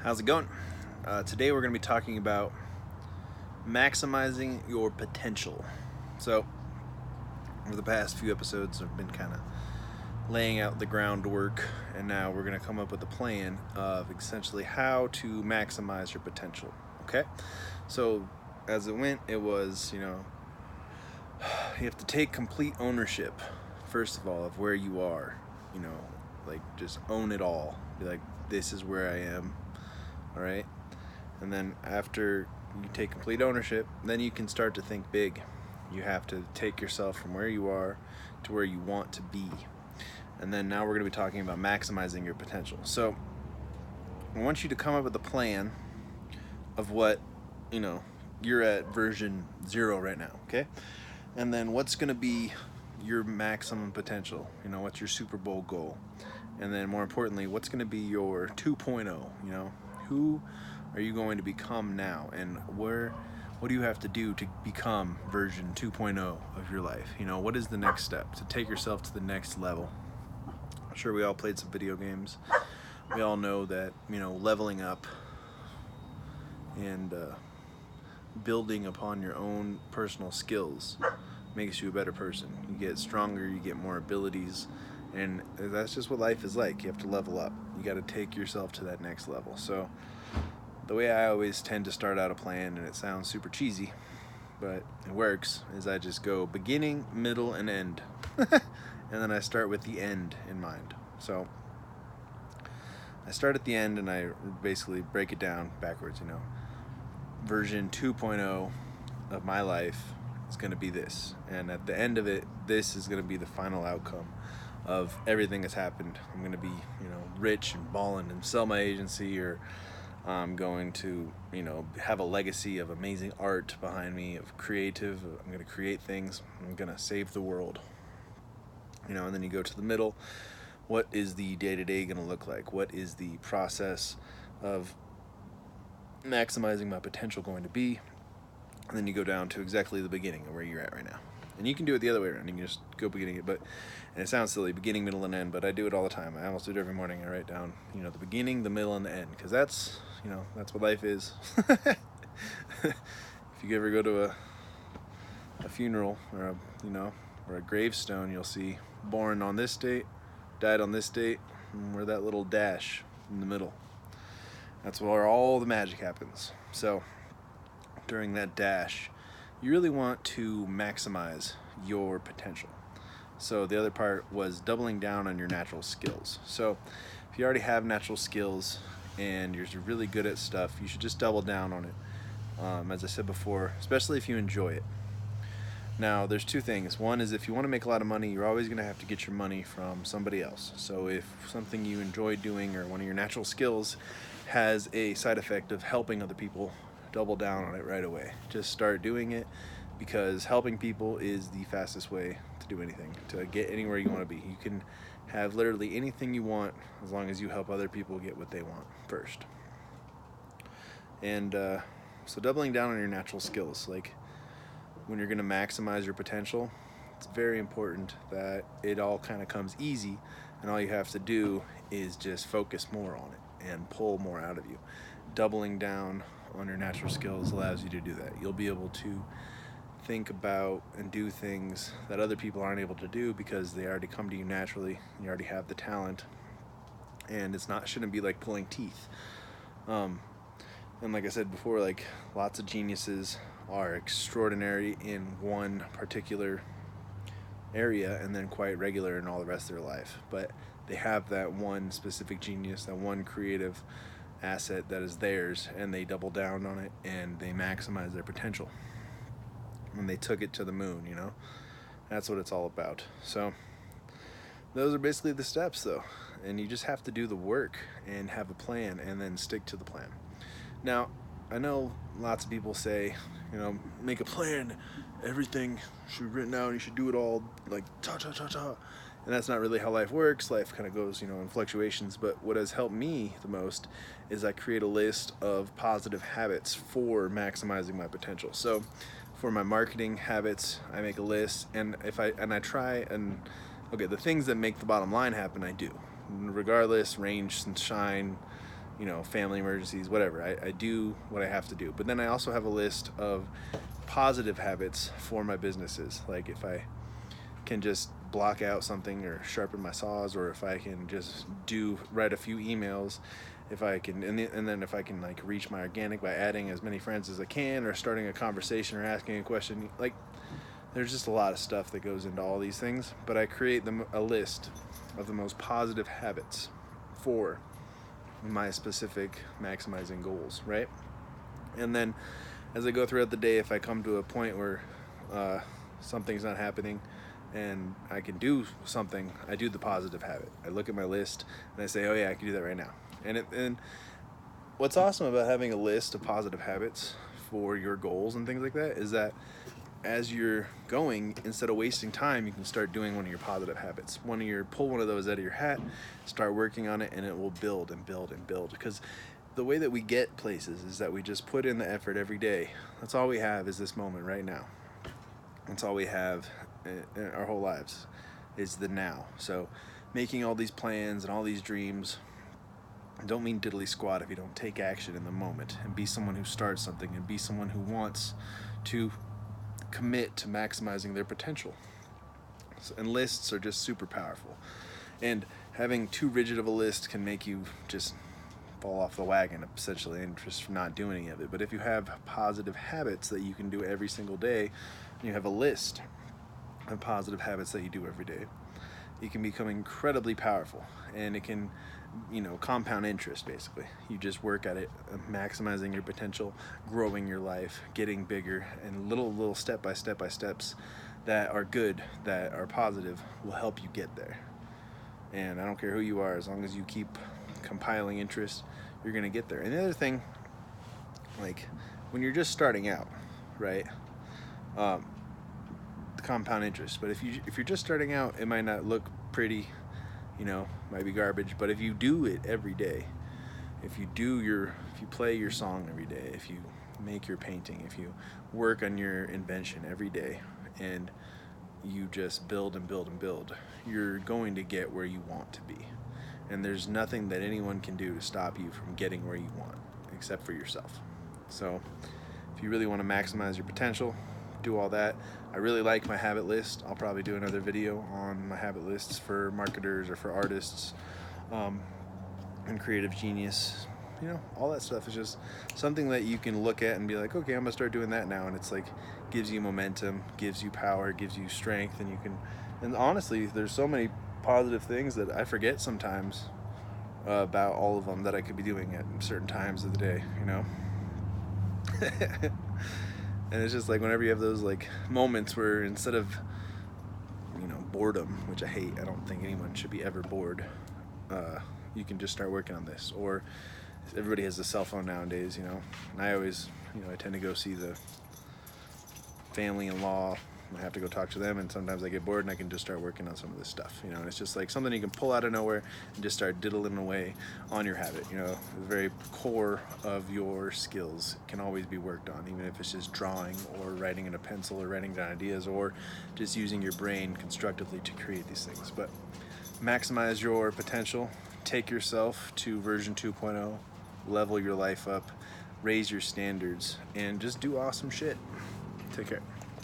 How's it going? Today we're going to be talking about maximizing your potential. So, over the past few episodes, I've been kind of laying out the groundwork, and now we're going to come up with a plan of essentially how to maximize your potential. Okay? So, as it went, it was, you have to take complete ownership, first of all, of where you are. Like just own it all. Be like, this is where I am. All right, and then after you take complete ownership, then you can start to think big. You have to take yourself from where you are to where you want to be. And then now we're going to be talking about maximizing your potential. So I want you to come up with a plan of what you're at version 0 right now. Okay, and then what's going to be your maximum potential. What's your Super Bowl goal, and then more importantly, what's going to be your 2.0. Who are you going to become now, and what do you have to do to become version 2.0 of your life? What is the next step to take yourself to the next level? I'm sure we all played some video games. We all know that leveling up and building upon your own personal skills makes you a better person. You get stronger, you get more abilities, and that's just what life is like. You have to level up. You got to take yourself to that next level. So the way I always tend to start out a plan, and it sounds super cheesy, but it works, is I just go beginning, middle, and end. And then I start with the end in mind. So I start at the end and I basically break it down backwards. Version 2.0 of my life is going to be this, and at the end of it, this is going to be the final outcome of everything that's happened. I'm going to be rich and balling and sell my agency, or I'm going to have a legacy of amazing art behind me, of creative. I'm going to create things. I'm going to save the world. And then you go to the middle. What is the day-to-day going to look like? What is the process of maximizing my potential going to be? And then you go down to exactly the beginning of where you're at right now. And you can do it the other way around. You can just go beginning, and it sounds silly, beginning, middle, and end, but I do it all the time. I almost do it every morning. I write down, the beginning, the middle, and the end, because that's what life is. If you ever go to a funeral or a gravestone, you'll see born on this date, died on this date, and we're that little dash in the middle. That's where all the magic happens. So during that dash, you really want to maximize your potential. So the other part was doubling down on your natural skills. So if you already have natural skills and you're really good at stuff, you should just double down on it. As I said before, especially if you enjoy it. Now, there's two things. One is, if you want to make a lot of money, you're always going to have to get your money from somebody else. So if something you enjoy doing, or one of your natural skills, has a side effect of helping other people, double down on it right away. Just start doing it, because helping people is the fastest way to do anything, to get anywhere you want to be. You can have literally anything you want as long as you help other people get what they want first. And so doubling down on your natural skills, like when you're going to maximize your potential, it's very important that it all kind of comes easy, and all you have to do is just focus more on it and pull more out of you. Doubling down on your natural skills allows you to do that. You'll be able to think about and do things that other people aren't able to do, because they already come to you naturally. You already have the talent, and shouldn't be like pulling teeth. And like I said before, like, lots of geniuses are extraordinary in one particular area and then quite regular in all the rest of their life. But they have that one specific genius, that one creative asset that is theirs, and they double down on it and they maximize their potential. And they took it to the moon, That's what it's all about. So those are basically the steps, though. And you just have to do the work and have a plan, and then stick to the plan. Now, I know lots of people say, make a plan, everything should be written out, you should do it all like ta-ta-ta-ta. And that's not really how life works. Life kind of goes, in fluctuations. But what has helped me the most is I create a list of positive habits for maximizing my potential. So for my marketing habits, I make a list, and I try and, the things that make the bottom line happen, I do. Regardless, rain and shine, you know, family emergencies, whatever. I do what I have to do. But then I also have a list of positive habits for my businesses. Like if I can just block out something or sharpen my saws, or if I can just write a few emails, if I can, and then if I can like reach my organic by adding as many friends as I can, or starting a conversation or asking a question. Like there's just a lot of stuff that goes into all these things, but I create a list of the most positive habits for my specific maximizing goals, right? And then as I go throughout the day, if I come to a point where something's not happening and I can do something, I do the positive habit. I look at my list and I say, oh yeah, I can do that right now. And what's awesome about having a list of positive habits for your goals and things like that is that as you're going, instead of wasting time, you can start doing one of your positive habits. Pull one of those out of your hat, start working on it, and it will build and build and build. Because the way that we get places is that we just put in the effort every day. That's all we have is this moment right now. That's all we have in our whole lives is the now. So making all these plans and all these dreams don't mean diddly squat if you don't take action in the moment and be someone who starts something and be someone who wants to commit to maximizing their potential. And lists are just super powerful. And having too rigid of a list can make you just fall off the wagon, essentially, and just not do any of it. But if you have positive habits that you can do every single day, and you have a list of positive habits that you do every day, it can become incredibly powerful. And it can, you know, compound interest, basically. You just work at it, maximizing your potential, growing your life, getting bigger, and little step by steps that are good, that are positive, will help you get there. And I don't care who you are, as long as you keep compiling interest, you're gonna get there. And the other thing, like when you're just starting out, right? Compound interest. But if you're just starting out, it might not look pretty, you know, might be garbage. But if you do it every day, if you play your song every day, if you make your painting, if you work on your invention every day, and you just build and build and build, you're going to get where you want to be. And there's nothing that anyone can do to stop you from getting where you want, except for yourself. So if you really want to maximize your potential, do all that. I really like my habit list. I'll probably do another video on my habit lists for marketers or for artists, and creative genius. You know, all that stuff is just something that you can look at and be like, okay, I'm gonna start doing that now. And it's like, gives you momentum, gives you power, gives you strength, and you can, and honestly, there's so many positive things that I forget sometimes about all of them that I could be doing at certain times of the day, you know? And it's just like whenever you have those like moments where instead of, you know, boredom, which I hate, I don't think anyone should be ever bored, you can just start working on this. Or everybody has a cell phone nowadays, you know, and I always, you know, I tend to go see the family-in-law. I have to go talk to them, and sometimes I get bored and I can just start working on some of this stuff, you know. And it's just like something you can pull out of nowhere and just start diddling away on your habit, you know. The very core of your skills can always be worked on, even if it's just drawing or writing in a pencil or writing down ideas or just using your brain constructively to create these things. But maximize your potential, take yourself to version 2.0, level your life up, raise your standards, and just do awesome shit. Take care.